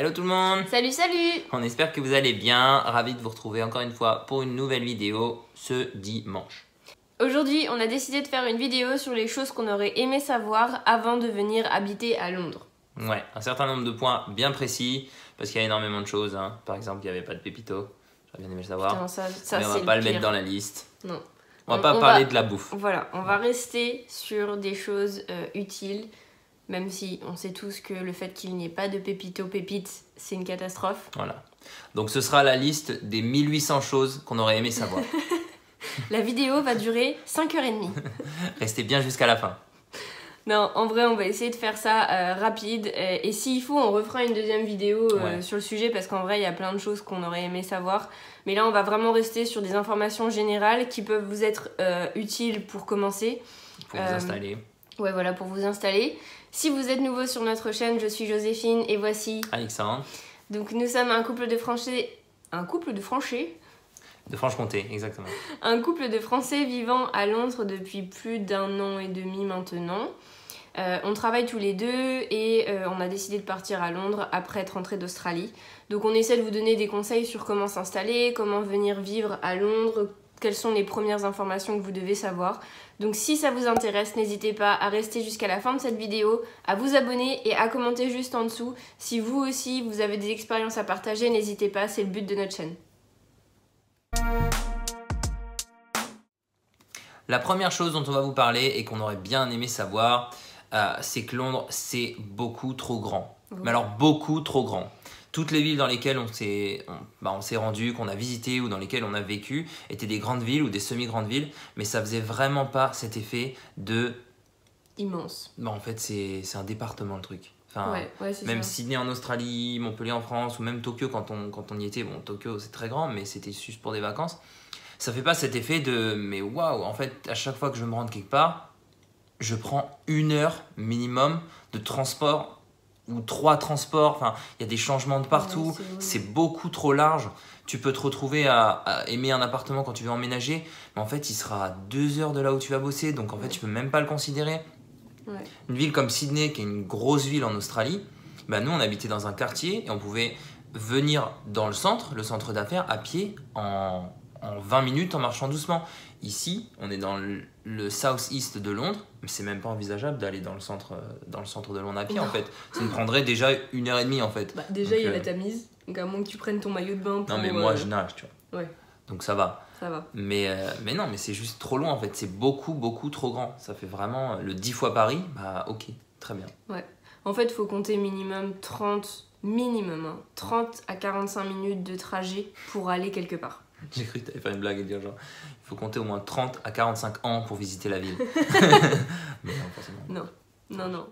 Hello tout le monde. Salut, salut. On espère que vous allez bien. Ravi de vous retrouver encore une fois pour une nouvelle vidéo ce dimanche. Aujourd'hui, on a décidé de faire une vidéo sur les choses qu'on aurait aimé savoir avant de venir habiter à Londres. Ouais, un certain nombre de points bien précis parce qu'il y a énormément de choses. Par exemple, il n'y avait pas de pépito. J'aurais bien aimé le savoir. Putain, ça, mais on va pas le mettre dans la liste. Non. On va pas parler de la bouffe. Voilà, on va rester sur des choses utiles. Même si on sait tous que le fait qu'il n'y ait pas de pépito pépites, c'est une catastrophe. Voilà. Donc ce sera la liste des 1800 choses qu'on aurait aimé savoir. La vidéo va durer 5h30. Restez bien jusqu'à la fin. Non, en vrai, on va essayer de faire ça rapide. Et s'il faut, on refera une deuxième vidéo sur le sujet parce qu'en vrai, il y a plein de choses qu'on aurait aimé savoir. Mais là, on va vraiment rester sur des informations générales qui peuvent vous être utiles pour commencer. Pour vous installer. Ouais, voilà, pour vous installer. Si vous êtes nouveau sur notre chaîne, je suis Joséphine et voici Alexandre. Donc nous sommes un couple de Français... Un couple de Franchais ? De Franche-Comté, exactement. Un couple de Français vivant à Londres depuis plus d'1 an et demi maintenant. On travaille tous les deux et on a décidé de partir à Londres après être rentré d'Australie. Donc on essaie de vous donner des conseils sur comment s'installer, comment venir vivre à Londres, quelles sont les premières informations que vous devez savoir. Donc si ça vous intéresse, n'hésitez pas à rester jusqu'à la fin de cette vidéo, à vous abonner et à commenter juste en dessous. Si vous aussi, vous avez des expériences à partager, n'hésitez pas, c'est le but de notre chaîne. La première chose dont on va vous parler et qu'on aurait bien aimé savoir, c'est que Londres, c'est beaucoup trop grand. Mais alors beaucoup trop grand. Toutes les villes dans lesquelles on s'est rendu, qu'on a visité ou dans lesquelles on a vécu étaient des grandes villes ou des semi-grandes villes, mais ça faisait vraiment pas cet effet de... Immense. Bah, en fait, c'est un département le truc. Enfin, ouais, même ça. Sydney en Australie, Montpellier en France ou même Tokyo quand on y était. Bon, Tokyo c'est très grand, mais c'était juste pour des vacances. Ça fait pas cet effet de... Mais waouh, en fait, à chaque fois que je veux me rendre quelque part, je prends 1 heure minimum de transport ou 3 transports, enfin, il y a des changements de partout, c'est beaucoup trop large. Tu peux te retrouver à aimer un appartement quand tu veux emménager, mais en fait, il sera à 2 heures de là où tu vas bosser, donc en fait, tu peux même pas le considérer. Une ville comme Sydney, qui est une grosse ville en Australie, bah nous, on habitait dans un quartier et on pouvait venir dans le centre d'affaires, à pied, en 20 minutes en marchant doucement. Ici, on est dans le South-East de Londres, mais c'est même pas envisageable d'aller dans le centre de Londres à pied en fait. Ça nous prendrait déjà 1h30 en fait. Bah, déjà, il y a la Tamise, donc à moins que tu prennes ton maillot de bain pour... Non mais moi je nage, tu vois. Ouais. Donc ça va. Ça va. Mais non, mais c'est juste trop loin en fait. C'est beaucoup trop grand. Ça fait vraiment le 10 fois Paris. Bah ok, très bien. Ouais. En fait, il faut compter minimum 30 à 45 minutes de trajet pour aller quelque part. J'ai cru que tu allais faire une blague et dire genre, il faut compter au moins 30 à 45 ans pour visiter la ville. Mais non, forcément. Non.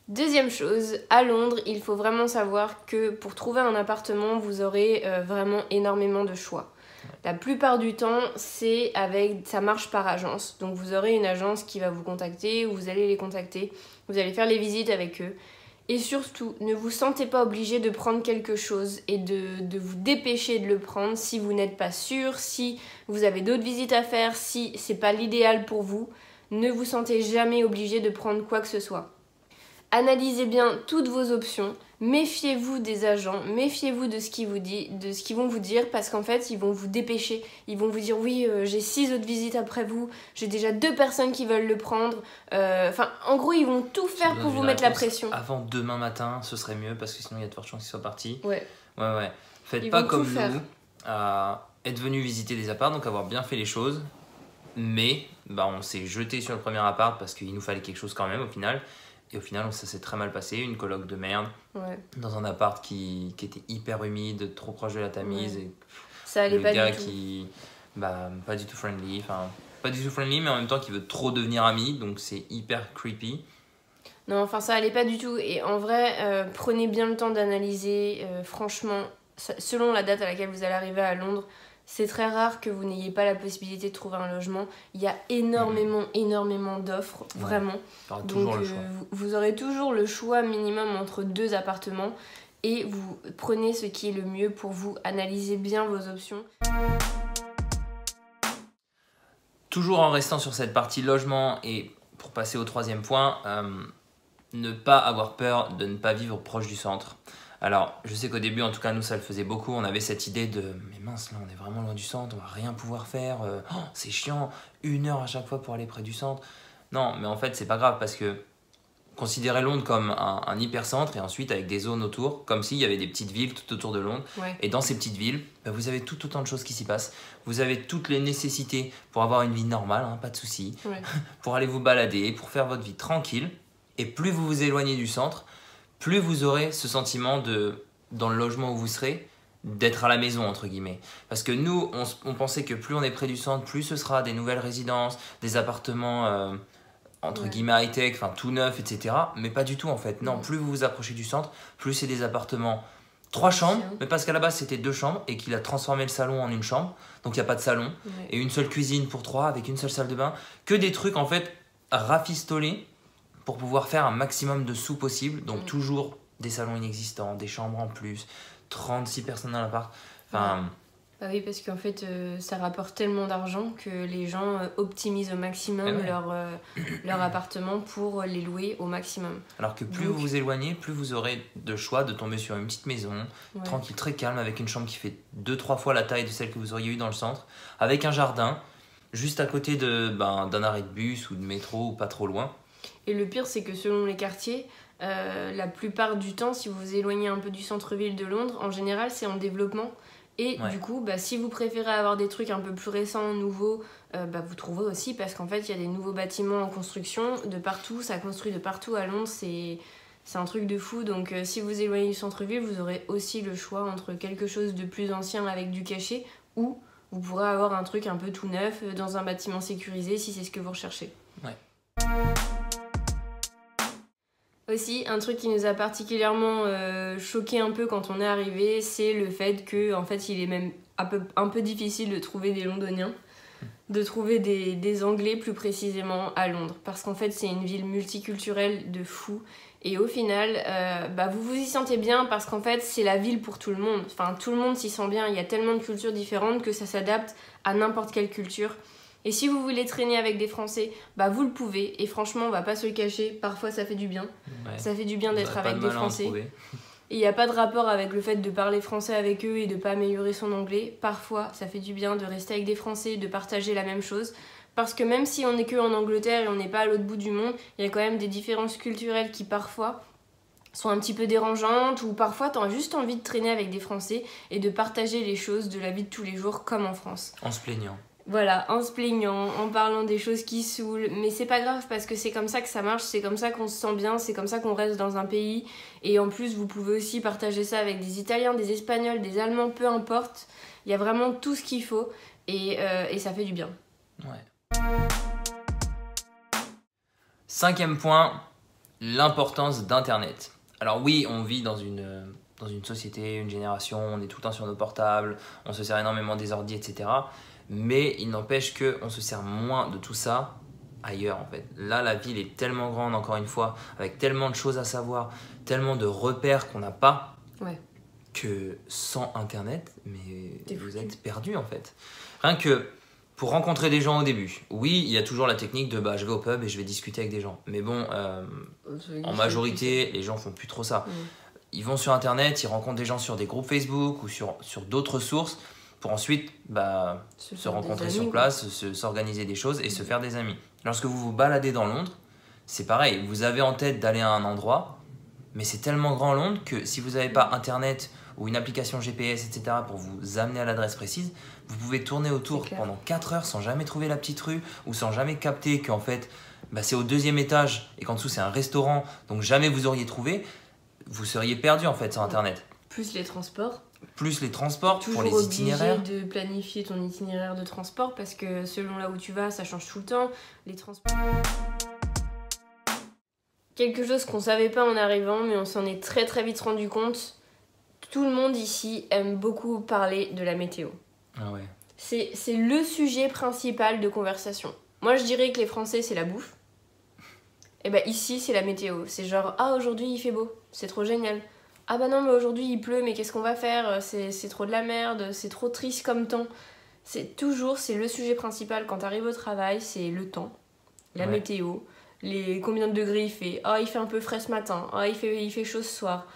Deuxième chose, à Londres, il faut vraiment savoir que pour trouver un appartement, vous aurez vraiment énormément de choix. La plupart du temps, ça marche par agence. Donc vous aurez une agence qui va vous contacter ou vous allez les contacter. Vous allez faire les visites avec eux. Et surtout, ne vous sentez pas obligé de prendre quelque chose et de vous dépêcher de le prendre si vous n'êtes pas sûr, si vous avez d'autres visites à faire, si c'est pas l'idéal pour vous. Ne vous sentez jamais obligé de prendre quoi que ce soit. Analysez bien toutes vos options, méfiez-vous des agents, méfiez-vous de ce qu'ils vont vous dire parce qu'en fait ils vont vous dépêcher, ils vont vous dire oui j'ai 6 autres visites après vous, j'ai déjà 2 personnes qui veulent le prendre, en gros ils vont tout faire pour vous mettre la pression. Avant demain matin ce serait mieux parce que sinon il y a de fortes chances qu'ils soient partis. Ouais. Faites pas comme nous, être venu visiter des apparts, donc avoir bien fait les choses, mais on s'est jeté sur le premier appart parce qu'il nous fallait quelque chose quand même au final. Et au final, ça s'est très mal passé, une coloc de merde, dans un appart qui était hyper humide, trop proche de la Tamise. Et ça allait pas du tout. Le gars qui, pas du tout friendly, mais en même temps qui veut trop devenir ami, donc c'est hyper creepy. Non, ça allait pas du tout. Et en vrai, prenez bien le temps d'analyser. Franchement, selon la date à laquelle vous allez arriver à Londres, c'est très rare que vous n'ayez pas la possibilité de trouver un logement. Il y a énormément d'offres, vraiment. Donc vous aurez toujours le choix minimum entre 2 appartements et vous prenez ce qui est le mieux pour vous. Analysez bien vos options. Toujours en restant sur cette partie logement et pour passer au 3e point, ne pas avoir peur de ne pas vivre proche du centre. Alors, je sais qu'au début, en tout cas, nous, ça le faisait beaucoup. On avait cette idée de « Mais mince, là, on est vraiment loin du centre, on va rien pouvoir faire. C'est chiant, 1 heure à chaque fois pour aller près du centre. » Non, mais en fait, c'est pas grave parce que considérez Londres comme un hypercentre et ensuite avec des zones autour, comme s'il y avait des petites villes tout autour de Londres. Ouais. Et dans ces petites villes, vous avez tout autant de choses qui s'y passent. Vous avez toutes les nécessités pour avoir une vie normale, hein, pas de soucis, Ouais. pour aller vous balader, pour faire votre vie tranquille. Et plus vous vous éloignez du centre, plus vous aurez ce sentiment dans le logement où vous serez, d'être à la maison, entre guillemets. Parce que nous, on pensait que plus on est près du centre, plus ce sera des nouvelles résidences, des appartements entre guillemets high-tech, enfin tout neuf, etc. Mais pas du tout en fait. Non, plus vous vous approchez du centre, plus c'est des appartements 3 chambres, mais parce qu'à la base c'était 2 chambres et qu'il a transformé le salon en une chambre. Donc il n'y a pas de salon. Ouais. Et une seule cuisine pour 3 avec une seule salle de bain. Que des trucs en fait rafistolés pour pouvoir faire un maximum de sous possible. Donc toujours des salons inexistants, des chambres en plus, 36 personnes dans l'appart. Enfin, Bah oui, parce qu'en fait, ça rapporte tellement d'argent que les gens optimisent au maximum leur appartement pour les louer au maximum. alors que plus vous vous éloignez, plus vous aurez de choix de tomber sur une petite maison, tranquille, très calme, avec une chambre qui fait 2-3 fois la taille de celle que vous auriez eue dans le centre, avec un jardin, juste à côté d'un arrêt de bus ou de métro ou pas trop loin. Et le pire, c'est que selon les quartiers, la plupart du temps, si vous vous éloignez un peu du centre-ville de Londres, en général, c'est en développement. Et du coup, si vous préférez avoir des trucs un peu plus récents, nouveaux, vous trouverez aussi parce qu'en fait, il y a des nouveaux bâtiments en construction de partout. Ça construit de partout à Londres. C'est un truc de fou. Donc, si vous éloignez du centre-ville, vous aurez aussi le choix entre quelque chose de plus ancien avec du cachet ou vous pourrez avoir un truc un peu tout neuf dans un bâtiment sécurisé si c'est ce que vous recherchez. Ouais. Aussi, un truc qui nous a particulièrement choqué un peu quand on est arrivé, c'est le fait que, en fait, il est même un peu difficile de trouver des Londoniens, de trouver des Anglais plus précisément à Londres, parce qu'en fait, c'est une ville multiculturelle de fou. Et au final, vous vous y sentez bien parce qu'en fait, c'est la ville pour tout le monde. Enfin, tout le monde s'y sent bien. Il y a tellement de cultures différentes que ça s'adapte à n'importe quelle culture. Et si vous voulez traîner avec des Français, vous le pouvez. Et franchement, on va pas se le cacher, parfois ça fait du bien. Ouais. Ça fait du bien d'être avec des Français. Et il n'y a pas de rapport avec le fait de parler français avec eux et de pas améliorer son anglais. Parfois, ça fait du bien de rester avec des Français, de partager la même chose. Parce que même si on n'est que en Angleterre et on n'est pas à l'autre bout du monde, il y a quand même des différences culturelles qui parfois sont un petit peu dérangeantes, ou parfois tu as juste envie de traîner avec des Français et de partager les choses de la vie de tous les jours comme en France. en se plaignant. Voilà, en se plaignant, en parlant des choses qui saoulent, mais c'est pas grave parce que c'est comme ça que ça marche, c'est comme ça qu'on se sent bien, c'est comme ça qu'on reste dans un pays. Et en plus, vous pouvez aussi partager ça avec des Italiens, des Espagnols, des Allemands, peu importe. Il y a vraiment tout ce qu'il faut et ça fait du bien. Ouais. 5e point, l'importance d'Internet. Alors oui, on vit dans une société, une génération, on est tout le temps sur nos portables, on se sert énormément des ordi, etc. Mais il n'empêche qu'on se sert moins de tout ça ailleurs en fait. Là, la ville est tellement grande, encore une fois, avec tellement de choses à savoir, tellement de repères qu'on n'a pas, que sans Internet, mais vous êtes perdu en fait. Rien que pour rencontrer des gens au début, oui, il y a toujours la technique de je vais au pub et je vais discuter avec des gens. Mais bon, en majorité, les gens font plus trop ça. Ils vont sur Internet, ils rencontrent des gens sur des groupes Facebook ou sur d'autres sources, pour ensuite se rencontrer sur place, s'organiser des choses et se faire des amis. Lorsque vous vous baladez dans Londres, c'est pareil. Vous avez en tête d'aller à un endroit, mais c'est tellement grand Londres que si vous n'avez pas Internet ou une application GPS, etc. pour vous amener à l'adresse précise, vous pouvez tourner autour pendant 4 heures sans jamais trouver la petite rue ou sans jamais capter qu'en fait c'est au 2e étage et qu'en dessous c'est un restaurant, donc jamais vous auriez trouvé. Vous seriez perdu en fait sur Internet. Plus les transports. Pour les itinéraires. Toujours obligé de planifier ton itinéraire de transport parce que selon là où tu vas, ça change tout le temps. Les transports. Quelque chose qu'on savait pas en arrivant, mais on s'en est très très vite rendu compte. Tout le monde ici aime beaucoup parler de la météo. Ah ouais. C'est le sujet principal de conversation. Moi je dirais que les Français c'est la bouffe. Et ici c'est la météo. C'est genre aujourd'hui il fait beau, c'est trop génial. Ah non mais aujourd'hui il pleut, mais qu'est-ce qu'on va faire, c'est trop de la merde, c'est trop triste comme temps. C'est le sujet principal quand t'arrives au travail, c'est le temps, la météo, combien de degrés il fait. Ah, il fait un peu frais ce matin. Ah, il fait chaud ce soir.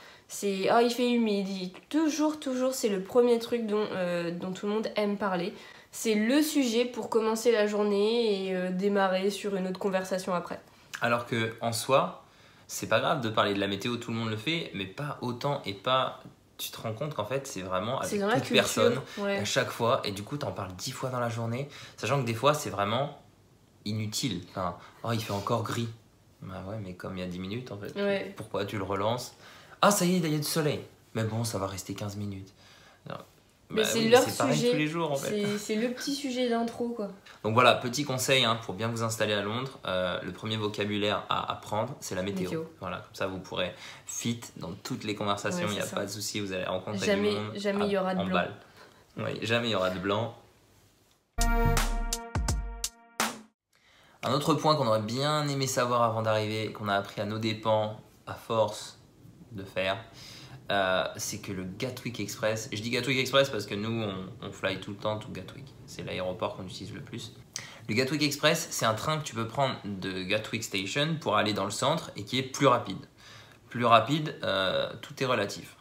Il fait humide. Toujours, c'est le premier truc dont tout le monde aime parler. C'est le sujet pour commencer la journée et démarrer sur une autre conversation après. Alors que en soi, c'est pas grave de parler de la météo, tout le monde le fait, mais pas autant et pas... Tu te rends compte qu'en fait, c'est vraiment avec toute personne, à chaque fois, et du coup, t'en parles 10 fois dans la journée, sachant que des fois, c'est vraiment inutile. Enfin, oh, il fait encore gris. Bah ouais, mais comme il y a 10 minutes, en fait, pourquoi tu le relances? Ah, ça y est, il y a du soleil. Mais bon, ça va rester 15 minutes. Non. Mais bah, c'est leur c'est pareil sujet, tous les jours, en fait. C'est le petit sujet d'intro, quoi. Donc voilà, petit conseil pour bien vous installer à Londres. Le premier vocabulaire à apprendre, c'est la météo. Voilà, comme ça vous pourrez fit dans toutes les conversations, il n'y a pas de souci, vous allez rencontrer du monde. Jamais il y aura de blanc. Oui, jamais il y aura de blanc. Un autre point qu'on aurait bien aimé savoir avant d'arriver, qu'on a appris à nos dépens, à force de faire, c'est que le Gatwick Express, je dis Gatwick Express parce que nous on fly tout le temps tout Gatwick, c'est l'aéroport qu'on utilise le plus. Le Gatwick Express, c'est un train que tu peux prendre de Gatwick Station pour aller dans le centre et qui est plus rapide. Plus rapide, tout est relatif.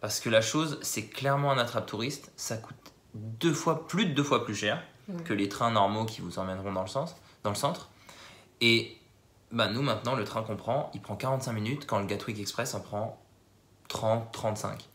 Parce que la chose, c'est clairement un attrape-touriste, ça coûte plus de deux fois plus cher que les trains normaux qui vous emmèneront dans le centre. Et nous maintenant, le train qu'on prend, il prend 45 minutes quand le Gatwick Express en prend 30, 35.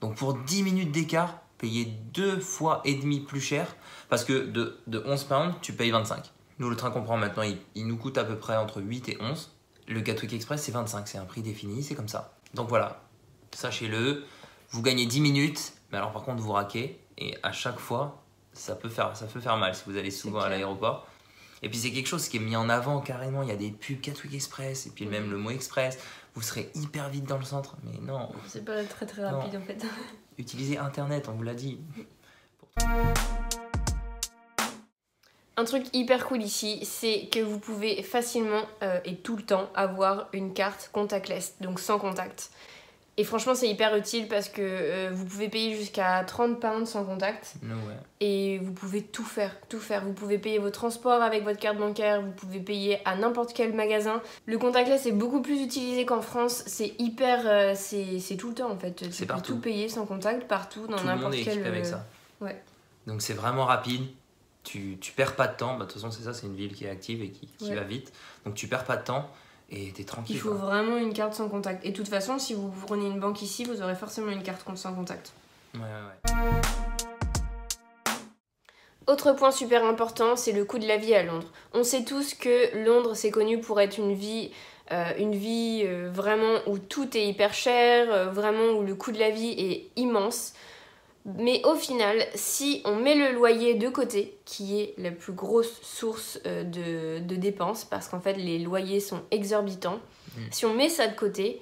Donc pour 10 minutes d'écart, payer 2 fois et demi plus cher, parce que de 11 pounds, tu payes 25. Nous, le train qu'on prend maintenant, il nous coûte à peu près entre 8 et 11. Le Gatwick Express, c'est 25, c'est un prix défini, c'est comme ça. Donc voilà, sachez-le, vous gagnez 10 minutes, mais alors par contre, vous raquez, et à chaque fois, ça peut faire mal si vous allez souvent à l'aéroport. Et puis c'est quelque chose qui est mis en avant carrément, il y a des pubs Gatwick Express, et puis même le mot Express, vous serez hyper vite dans le centre, mais non. C'est pas très très rapide en fait. Utilisez Internet, on vous l'a dit. Un truc hyper cool ici, c'est que vous pouvez facilement et tout le temps avoir une carte contactless, donc sans contact. Et franchement, c'est hyper utile parce que vous pouvez payer jusqu'à 30 pounds sans contact. Et vous pouvez tout faire. Vous pouvez payer vos transports avec votre carte bancaire, vous pouvez payer à n'importe quel magasin. Le contactless est beaucoup plus utilisé qu'en France. C'est hyper... c'est tout le temps en fait. C'est partout. Tu peux tout payer sans contact, partout, dans n'importe quel... Tout le monde est équipé avec ça. Donc c'est vraiment rapide. Tu perds pas de temps. De toute façon, c'est ça, c'est une ville qui est active et qui va vite. Donc tu perds pas de temps. Et t'es tranquille. Il faut vraiment une carte sans contact. Et de toute façon, si vous prenez une banque ici, vous aurez forcément une carte sans contact. Autre point super important, c'est le coût de la vie à Londres. On sait tous que Londres, c'est connu pour être une vie vraiment où tout est hyper cher, vraiment où le coût de la vie est immense. Mais au final, si on met le loyer de côté, qui est la plus grosse source de dépenses, parce qu'en fait les loyers sont exorbitants, si on met ça de côté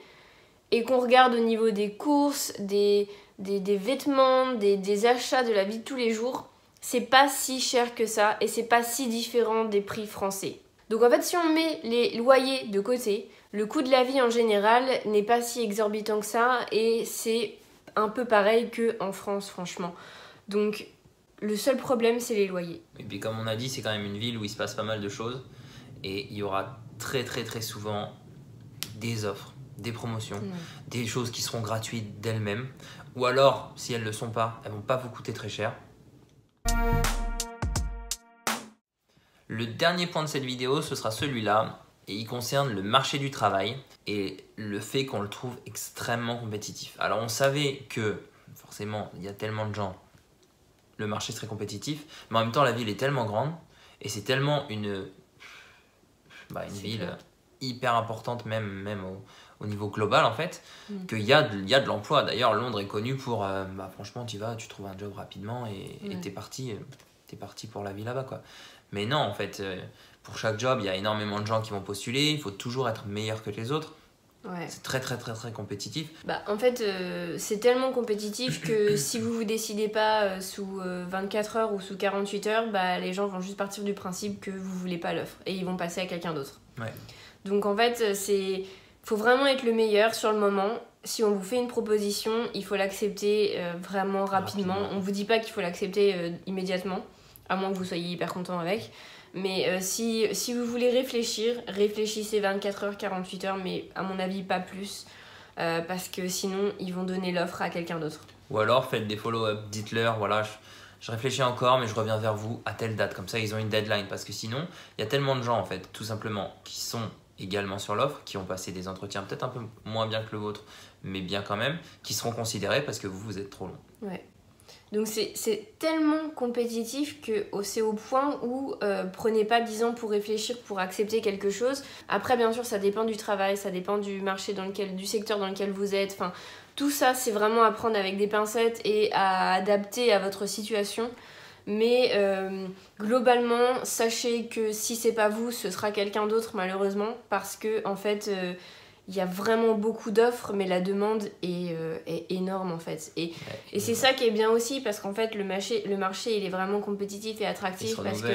et qu'on regarde au niveau des courses, des vêtements, des achats de la vie de tous les jours, c'est pas si cher que ça et c'est pas si différent des prix français. Donc en fait, si on met les loyers de côté, le coût de la vie en général n'est pas si exorbitant que ça et c'est un peu pareil qu'en France, franchement. Donc, le seul problème, c'est les loyers. Et puis, comme on a dit, c'est quand même une ville où il se passe pas mal de choses. Et il y aura très, très, très souvent des offres, des promotions, des choses qui seront gratuites d'elles-mêmes. Ou alors, si elles ne le sont pas, elles vont pas vous coûter très cher. Le dernier point de cette vidéo, ce sera celui-là. Et il concerne le marché du travail et le fait qu'on le trouve extrêmement compétitif. Alors on savait que forcément il y a tellement de gens, le marché serait compétitif, mais en même temps la ville est tellement grande et c'est tellement une ville hyper importante même au niveau global en fait, qu'il y a de l'emploi. D'ailleurs Londres est connu pour, franchement tu trouves un job rapidement et t'es parti pour la vie là-bas quoi. Mais non en fait... pour chaque job, il y a énormément de gens qui vont postuler, il faut toujours être meilleur que les autres. C'est très très très très compétitif. En fait, c'est tellement compétitif que si vous vous décidez pas sous 24 heures ou sous 48 heures, les gens vont juste partir du principe que vous voulez pas l'offre et ils vont passer à quelqu'un d'autre. Donc en fait, faut vraiment être le meilleur sur le moment. Si on vous fait une proposition, il faut l'accepter vraiment rapidement. On vous dit pas qu'il faut l'accepter immédiatement, à moins que vous soyez hyper content avec. Mais si vous voulez réfléchir, réfléchissez 24 heures, 48 heures, mais à mon avis pas plus. Parce que sinon ils vont donner l'offre à quelqu'un d'autre. Ou alors faites des follow-up, dites-leur, voilà, je réfléchis encore, mais je reviens vers vous à telle date. Comme ça, ils ont une deadline. Parce que sinon, il y a tellement de gens, en fait, tout simplement, qui sont également sur l'offre, qui ont passé des entretiens peut-être un peu moins bien que le vôtre, mais bien quand même, qui seront considérés parce que vous êtes trop long. Ouais. Donc c'est tellement compétitif que c'est au point où prenez pas 10 ans pour réfléchir, pour accepter quelque chose. Après bien sûr ça dépend du travail, ça dépend du marché du secteur dans lequel vous êtes. Enfin, tout ça c'est vraiment à prendre avec des pincettes et à adapter à votre situation. Mais globalement, sachez que si c'est pas vous, ce sera quelqu'un d'autre malheureusement. Parce que en fait... il y a vraiment beaucoup d'offres, mais la demande est énorme en fait. Et c'est ça qui est bien aussi, parce qu'en fait, le marché il est vraiment compétitif et attractif. Parce que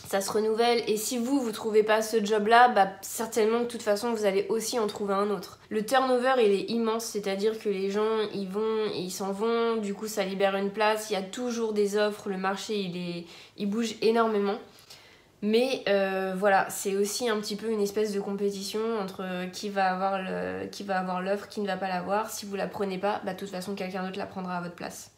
ça se renouvelle. Et si vous trouvez pas ce job-là, bah, certainement de toute façon, vous allez aussi en trouver un autre. Le turnover, il est immense, c'est-à-dire que les gens, ils s'en vont, du coup, ça libère une place. Il y a toujours des offres, le marché, il bouge énormément. Mais voilà, c'est aussi un petit peu une espèce de compétition entre qui va avoir l'offre, qui ne va pas l'avoir. Si vous la prenez pas, bah, de toute façon, quelqu'un d'autre la prendra à votre place.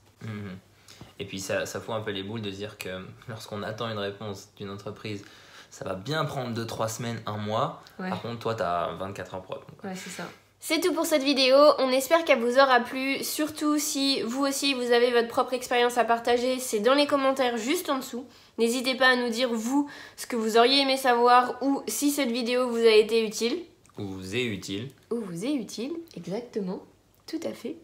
Et puis ça fout un peu les boules de se dire que lorsqu'on attend une réponse d'une entreprise, ça va bien prendre 2-3 semaines, 1 mois. Ouais. Par contre, toi, tu as 24 heures pour répondre. Ouais, c'est ça. C'est tout pour cette vidéo, on espère qu'elle vous aura plu, surtout si vous aussi vous avez votre propre expérience à partager, c'est dans les commentaires juste en dessous. N'hésitez pas à nous dire vous ce que vous auriez aimé savoir ou si cette vidéo vous a été utile. Ou vous est utile. Ou vous est utile, exactement, tout à fait.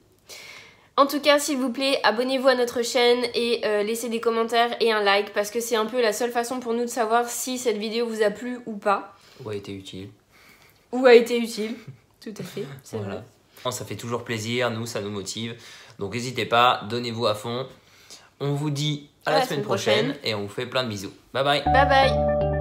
En tout cas, s'il vous plaît, abonnez-vous à notre chaîne et laissez des commentaires et un like parce que c'est un peu la seule façon pour nous de savoir si cette vidéo vous a plu ou pas. Ou a été utile. Ou a été utile. Tout à fait, c'est voilà. vrai. Ça fait toujours plaisir, nous, ça nous motive. Donc n'hésitez pas, donnez-vous à fond. On vous dit à la semaine prochaine et on vous fait plein de bisous. Bye bye. Bye bye.